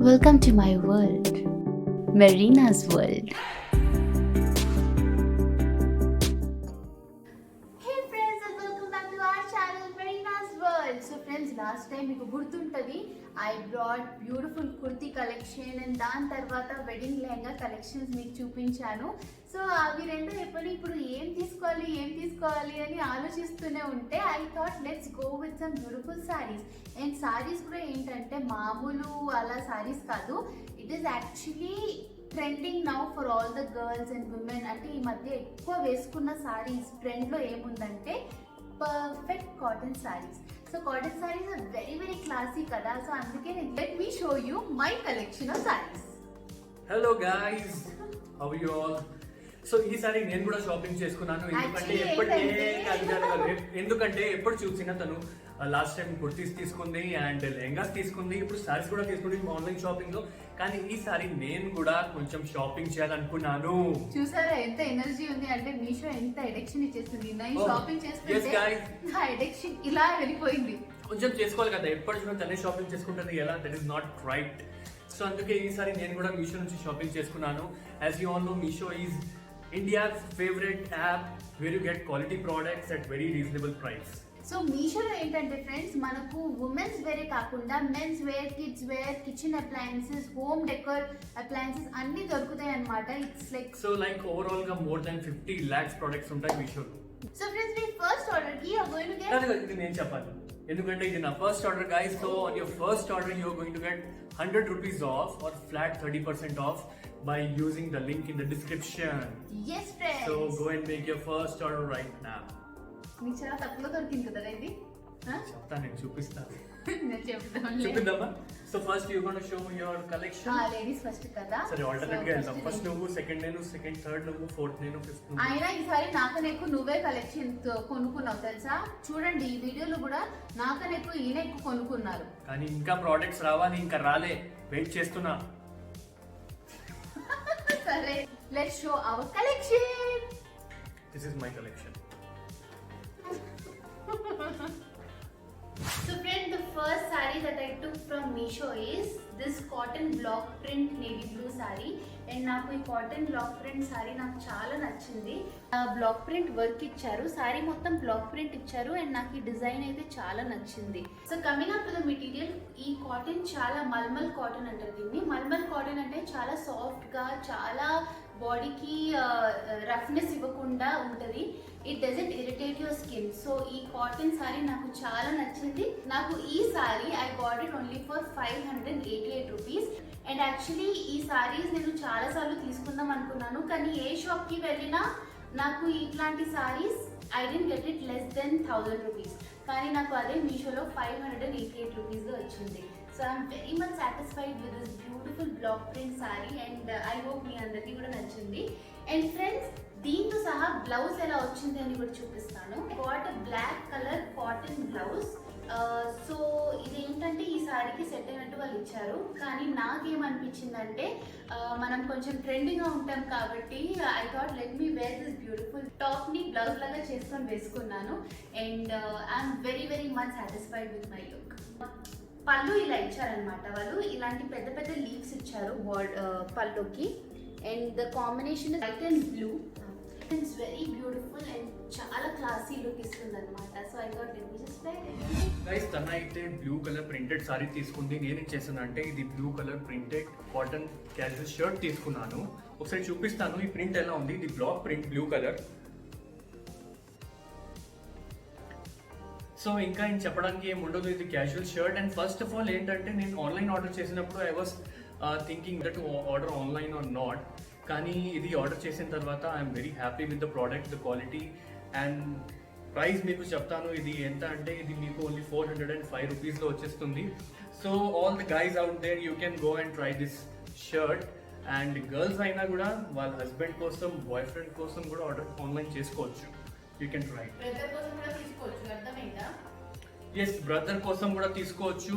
Welcome to my world, Marina's world. Hey friends and welcome back to our channel, Marina's world. So friends, last time మీకు గుర్తుంటది I brought beautiful kurti collection and దాని తర్వాత wedding lehenga collections మీకు చూపించాను. So అవి రెండు ఇప్పుడు ఏం తీసుకోవాలి అని ఆలోచిస్తూనే ఉంటే I thought let's go with some beautiful sarees. And sarees కూడా ఏంటంటే మామూలు అలా సారీస్ కాదు, it is actually trending now for all the girls and women. అంటే ఈ మధ్య ఎక్కువ వేసుకున్న సారీస్ ట్రెండ్లో ఏముందంటే perfect cotton sarees. So cotton sarees are very very classy కదా, సో అందుకే let me show you my collection of sarees. Hello guys, how you all? So ఈసారి నేను కూడా షాపింగ్ చేసుకున్నాను. ఎందుకంటే ఎప్పుడు చూసినా తను లాస్ట్ టైం కుర్తీస్ తీసుకుంది అండ్ లెహంగాస్ తీసుకుంది, ఇప్పుడు సారీస్ కూడా తీసుకుంది ఆన్లైన్ షాపింగ్ లో. కానీ ఈసారి నేను కూడా కొంచెం షాపింగ్ చేయాలనుకున్నాను. చూసారా ఎంత ఎనర్జీ ఉంది అంటే మీషో ఎంత ఎడిక్షన్ ఇచ్చేస్తుంది. నేను షాపింగ్ చేస్తుంటే నా ఎడిక్షన్ ఇలా వెళ్ళిపోయింది. కొంచెం చేసుకోవాలి కదా, ఎప్పుడు చూసినా తనే షాపింగ్ చేసుకుంటుంది ఎలా, that is not right. So అందుకే ఈసారి నేను కూడా మీషో నుంచి షాపింగ్ చేసుకున్నాను. As you all know, Meesho is India's favorite app where you get quality products at very reasonable price. So మీషోలో ఏంటంటే ఫ్రెండ్స్, మనకు ఉమెన్స్ వేరే కాకుండా men's wear, kids wear, kitchen appliances, home decor appliances అన్ని దొరుకుతాయి అన్నమాట. ఇట్స్ లైక్ ఓవరాల్ గా more than 50 lakhs products ఉంటాయి మీషోలో. సో ఫ్రెండ్స్, మీ ఫస్ట్ ఆర్డర్ కి you are going to get, ఇది నేను చెప్పాలి ఎందుకంటే ఇది నా first order guys. So on your first order you are going to get 100 rupees off or flat 30% off by using the link in the description. Yes friends. So go and make your first order right now. మీకు చాలా తక్కువ దొరికింది కదా ఇది. చెప్తా, నేను చూపిస్తాను. నేను చెప్తాను, చూపిద్దామా? So first you gonna show your collection. Ladies first కదా, సరే ఆల్టర్నేట్ గా వెళ్దాం. ఫస్ట్ నువ్వు, సెకండ్ నేను, సెకండ్ థర్డ్ నువ్వు, ఫోర్త్ నేను, ఫిఫ్త్ నువ్వు. అయినా ఈసారి నాకనే ఎక్కువ నువ్వే కలెక్షన్ కొనుక్కున్నావు తెలుసా. చూడండి ఈ వీడియోలో కూడా నాకనే ఎక్కువ ఈయన ఎక్కువ కొనుక్కున్నారు. కానీ ఇంకా ప్రోడక్ట్స్ రావాలి, ఇంకా రాలే, వెయిట్ చేస్తున్నా. సరే, let's show hour collection. This is my collection. So friend, the first saree that I took from Meesho is this cotton block print navy blue saree. And నాకు ఈ కాటన్ బ్లాక్ ప్రింట్ సారీ నాకు చాలా నచ్చింది. Black print work ఇచ్చారు, sorry మొత్తం black print ఇచ్చారు and నాకు ఈ డిజైన్ అయితే చాలా నచ్చింది. So coming up to the material, ఈ కాటన్ చాలా మల్మల్ కాటన్ అంటారు దీన్ని. మల్మల్ కాటన్ అంటే చాలా సాఫ్ట్ గా, చాలా బాడీకి రఫ్నెస్ ఇవ్వకుండా ఉంటుంది. It doesn't irritate your skin. So ఈ కాటన్ సారీ నాకు చాలా నచ్చింది. నాకు ఈ sorry I got it only for 588 rupees. And actually ఈ సారీస్ నేను చాలా సార్లు తీసుకుందాం అనుకున్నాను, కానీ ఏ షాప్ కి వెళ్ళినా నాకు ఇట్లాంటి saris I didn't get it less than 1000 rupees. కానీ నాకు అదే మీషోలో 588 రూపీస్గా వచ్చింది. So I'm very much satisfied with this beautiful black print sari and I hope మీ అందరికీ కూడా నచ్చింది. అండ్ ఫ్రెండ్స్, దీంతో సహా బ్లౌజ్ ఎలా వచ్చింది అని కూడా చూపిస్తాను. Got black colour cotton blouse. So ఇదేంటంటే ఈ సారీకి సెట్ అయినట్టు వాళ్ళు ఇచ్చారు, కానీ నాకేమనిపించిందంటే మనం కొంచెం ట్రెండింగ్గా ఉంటాం కాబట్టి I thought let me wear this beautiful టాప్ని బ్లౌజ్ లాగా చేసుకొని వేసుకున్నాను. And I'm very very much satisfied with my look. పళ్ళు ఇలా ఇచ్చారనమాట, వాళ్ళు ఇలాంటి పెద్ద పెద్ద లీవ్స్ ఇచ్చారు పళ్ళుకి. And the combination white and blue. It's very beautiful and చాలా క్లాసీ లుక్ ఇస్తుంది అనమాట. So I thought let me just try it. Guys, తన అయితే బ్లూ కలర్ ప్రింటెడ్ సారీ తీసుకుంది. నేను ఏం చేశానంటే ఇది blue colour printed cotton casual shirt తీసుకున్నాను. ఒకసారి చూపిస్తాను ఈ ప్రింట్ ఎలా ఉంది. ఇది black print blue colour. So ఇంకా ఏం చెప్పడానికి ఏం ఉండదు, ఇది casual shirt. And first of all ఏంటంటే నేను ఆన్లైన్ ఆర్డర్ చేసినప్పుడు I was thinking that order online or not. కానీ ఇది ఆర్డర్ చేసిన తర్వాత I'm very happy with the product, the quality and price మీకు చెప్తాను. ఇది ఎంత అంటే ఇది మీకు ఓన్లీ 405 రూపీస్లో వచ్చేస్తుంది. So all the guys out there, you can go and try this shirt. And girls అయినా కూడా వాళ్ళ హస్బెండ్ కోసం, బాయ్ ఫ్రెండ్ కోసం కూడా ఆర్డర్ ఆన్లైన్ చేసుకోవచ్చు. You can try. Yes, brother కోసం కూడా తీసుకోవచ్చు.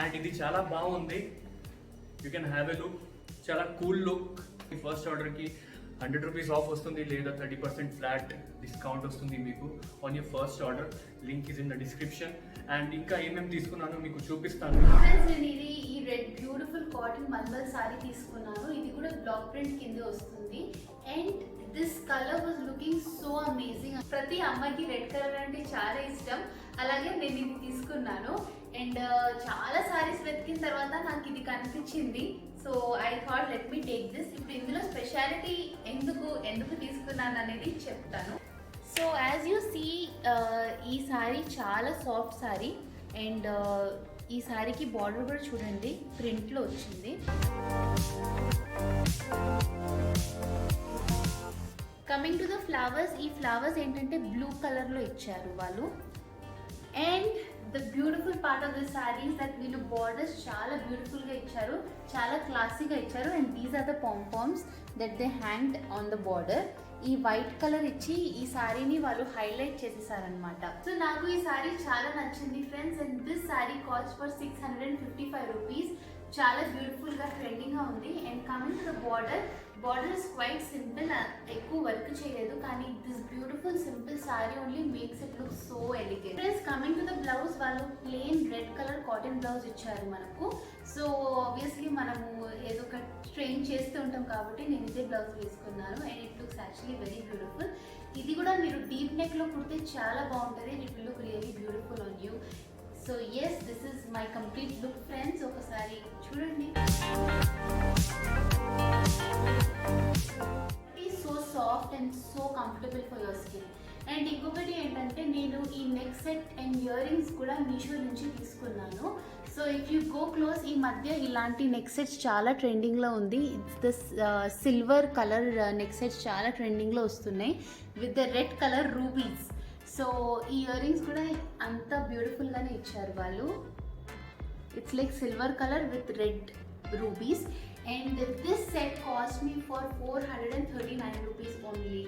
అండ్ ఇది చాలా బాగుంది. You can have a look, చాలా కూల్ లుక్. ఫస్ట్ ఆర్డర్కి 100 రూపీస్ ఆఫ్ వస్తుంది, లేదా 30% ఫ్లాట్ డిస్కౌంట్ వస్తుంది మీకు on your first order. Link is in the description. And ఇంకా ఏమేమి తీసుకున్నానో మీకు చూపిస్తాను. ఫ్రెండ్స్ నేను ఇది ఈ red beautiful cotton mulmul saree తీసుకున్నాను. ఇది కూడా బ్లాక్ ప్రింట్ కింద వస్తుంది. And this colour was looking so amazing. ప్రతి అమ్మాయికి రెడ్ కలర్ అంటే చాలా ఇష్టం. అలాగే నేను ఇది తీసుకున్నాను. అండ్ చాలా సారీస్ వెతికిన తర్వాత నాకు ఇది కనిపించింది. So I thought let me take this. ఇప్పుడు ఇందులో స్పెషాలిటీ ఎందుకు తీసుకున్నాను అనేది చెప్తాను. సో యాజ్ యూ సీ ఈ సారీ చాలా సాఫ్ట్ సారీ. అండ్ ఈ సారీకి బార్డర్ కూడా చూడండి ప్రింట్లో వచ్చింది. కమింగ్ టు ద ఫ్లవర్స్, ఈ ఫ్లవర్స్ ఏంటంటే బ్లూ కలర్లో ఇచ్చారు వాళ్ళు. And the beautiful part of the sari is that వీళ్ళు బార్డర్స్ చాలా బ్యూటిఫుల్గా ఇచ్చారు, చాలా క్లాసీగా ఇచ్చారు. And these are the pompoms that they hanged on the border. ఈ వైట్ కలర్ ఇచ్చి ఈ సారీని వాళ్ళు హైలైట్ చేసేసారనమాట. సో నాకు ఈ సారీ చాలా నచ్చింది friends. And this sari cost for 655 rupees. చాలా బ్యూటిఫుల్గా ట్రెండింగ్గా ఉంది. And coming to the border is quite simple. ఎక్కువ వర్క్ చేయలేదు, కానీ this beautiful simple sari only makes it look so elegant. Friends coming to the blouse, వాళ్ళు plain red colour cotton blouse ఇచ్చారు మనకు. సో ఆబ్వియస్లీ మనము ఏదో ఒక ట్రైన్ చేస్తూ ఉంటాం కాబట్టి నేను ఇదే బ్లౌజ్ వేసుకున్నాను. And it looks actually very beautiful. ఇది కూడా మీరు డీప్ నెక్లో కుడితే చాలా బాగుంటుంది. It will look really beautiful on you. So yes, this is my complete look friends. ఒకసారి చూడండి. It is so soft and so comfortable for your skin. And ఇంకొకటి ఏంటంటే నేను ఈ neck set and earrings కూడా మీషో నుంచి తీసుకున్నాను. So if you go close, ఈ మధ్య ఇలాంటి నెక్ సెట్స్ చాలా ట్రెండింగ్లో ఉంది. It's the silver colour neck sets చాలా ట్రెండింగ్లో వస్తున్నాయి with the red colour rubies. So ఈ ఇయర్ రింగ్స్ కూడా అంత బ్యూటిఫుల్గానే ఇచ్చారు వాళ్ళు. It's like silver colour with red rubies. And this set cost me for 439 rupees only.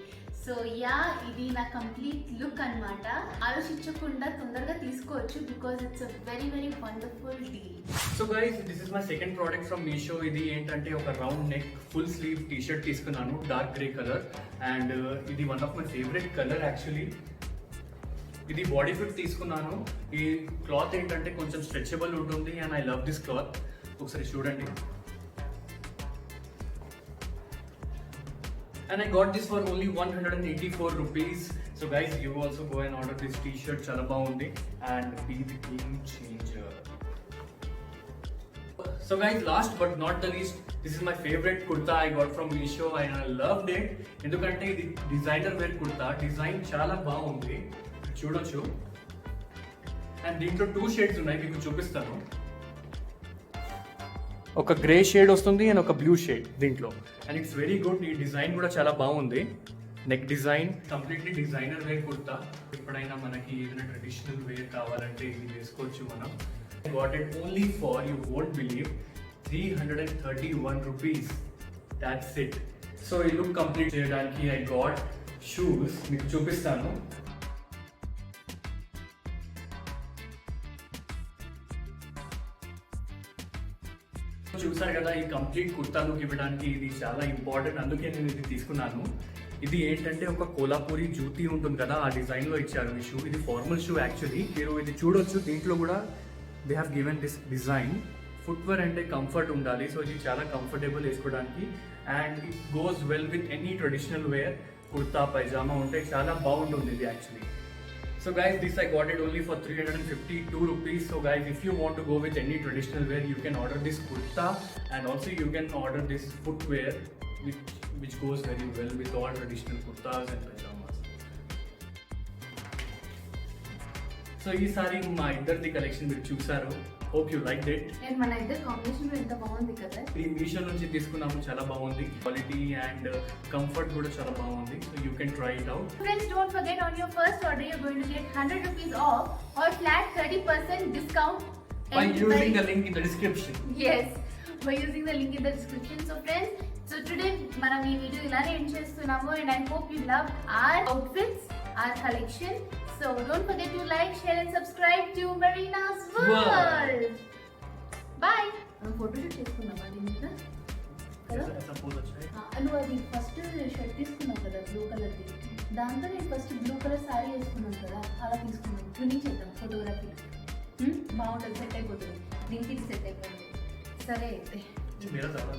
So yeah, ఇది నా కంప్లీట్ లుక్ అనమాట. ఆలోచించకుండా తొందరగా తీసుకోవచ్చు because it's a very very wonderful deal. So guys, this is my second product from Meesho. ఇది ఏంటంటే ఒక round neck full sleeve T shirt తీసుకున్నాను, డార్క్ గ్రే కలర్. అండ్ ఇది one of my favourite colour actually. ఇది body fit తీసుకున్నాను. ఈ cloth ఏంటంటే కొంచెం స్ట్రెచబుల్ ఉంటుంది and I love this cloth. ఒకసారి చూడండి. And I got this for only 184 rupees. So guys, you also go and order this t-shirt. Chala baagundi and be the game changer. So guys, last but not the least, this is my favorite kurta I got from Meesho and I loved it. Endukante idi designer wear kurta. Design chala baagundi. Chudochu. And దీంట్లో 2 shades ఉన్నాయి, మీకు చూపిస్తాను. ఒక grey shade వస్తుంది and ఒక blue shade దీంట్లో. And it's very good. ఈ design కూడా చాలా బాగుంది. Neck design completely designer wear kurta. ఎప్పుడైనా మనకి ఏదైనా ట్రెడిషనల్ వేర్ కావాలంటే ఇది వేసుకోవచ్చు మనం. Got it only for, you won't believe, 331 rupees. That's it. So ఈ లుక్ కంప్లీట్ చేయడానికి ఐ గాట్ షూస్. మీకు చూపిస్తాను. చూసారు కదా, ఈ కంప్లీట్ కుర్తా లుక్ ఇవ్వడానికి ఇది చాలా ఇంపార్టెంట్. అందుకే నేను ఇది తీసుకున్నాను. ఇది ఏంటంటే ఒక కోలాపూరి జూతి ఉంటుంది కదా, ఆ డిజైన్లో ఇచ్చారు ఈ షూ. ఇది ఫార్మల్ షూ యాక్చువల్లీ. మీరు ఇది చూడొచ్చు, దీంట్లో కూడా they have given this design. Footwear అంటే కంఫర్ట్ ఉండాలి. సో ఇది చాలా కంఫర్టబుల్ వేసుకోవడానికి. And it goes well with any traditional wear. Kurta pyjama ఉంటే చాలా బాగుంటుంది ఇది actually. So guys, this I got it only for 352 rupees. So guys, if you want to go with any traditional wear, you can order this kurta and also you can order this footwear which goes very well with all traditional kurtas and pajamas. So ee sari ma iddardi collection మీరు చూసారు. Hope you liked it. And మన ఇద్దరు combination ఎంత బాగుంది కదా. ఈ మీషో నుంచి తీసుకున్నాము, చాలా బాగుంది. క్వాలిటీ అండ్ కంఫర్ట్ కూడా చాలా బాగుంది. So you can try it out. Friends, don't forget, on your first order you're going to get 100 rupees off or flat 30% discount By using the link in the description. Yes, by using the link in the description. So friends, so today మనం ఈ video ఇలానే end చేస్తున్నాము and I hope you loved our outfits, our collection. So don't forget to like, share and subscribe to Marina's World. Bye. మనం photo shoot చేసుకున్నామా దీని మీద కదా? Suppose నువ్వు అది ఫస్ట్ షర్ట్ తీసుకున్నావు కదా బ్లూ కలర్ది, దాంతో నేను ఫస్ట్ బ్లూ కలర్ శారీ వేసుకున్నాను కదా, అలా తీసుకున్నాను. ట్విన్నింగ్ చేద్దాం ఫోటోగ్రఫీ. బాగుంటుంది, సెట్ అయిపోతుంది. దీనికి ఇది సెట్ అయిపోతుంది. సరే అయితే मेरा ज़्यादा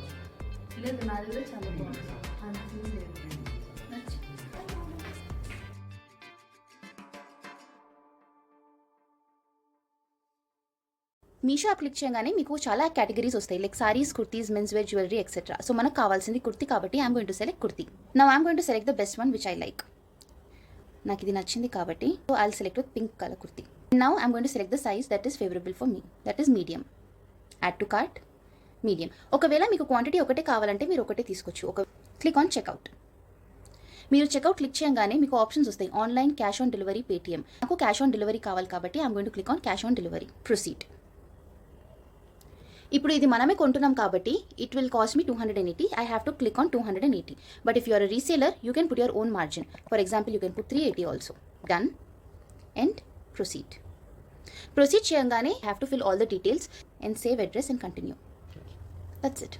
లేదు, నాది కూడా చాలా బాగుంది. అంత సీన్ లేదు. నచ్చి. మీషో యాప్ క్లిక్ చేయగానే మీకు చాలా కేటగిరీస్ వస్తాయి, like saris, kurtis, men's wear, jewellery etcetera. So మనకు కావాల్సింది కుర్తీ కాబట్టి I'm going to select kurti. Now I'm going to select the best one which I like. నాకు ఇది నచ్చింది కాబట్టి so I will select with pink colour kurti. Now I'm going to select the size that is favourable for me, that is medium. Add to cart, medium. ఒకవేళ మీకు quantity ఒకటే కావాలంటే మీరు ఒకటే తీసుకోవచ్చు. Click on checkout. మీరు చెక్అవుట్ క్లిక్ చేయగానే మీకు ఆప్షన్స్ వస్తాయి, online, cash on delivery, Paytm. నాకు క్యాష్ ఆన్ డెలివరీ కావాలి కాబట్టి I'm going to click on cash on delivery. Proceed. ఇప్పుడు ఇది మనమే కొంటున్నాం కాబట్టి it will cost me 280. I have to click on 280. But if you are a reseller you can put your own margin. For example you can put 380 also. Done and proceed. Proceed చేయగానే have to fill all the details and save address and continue. That's it.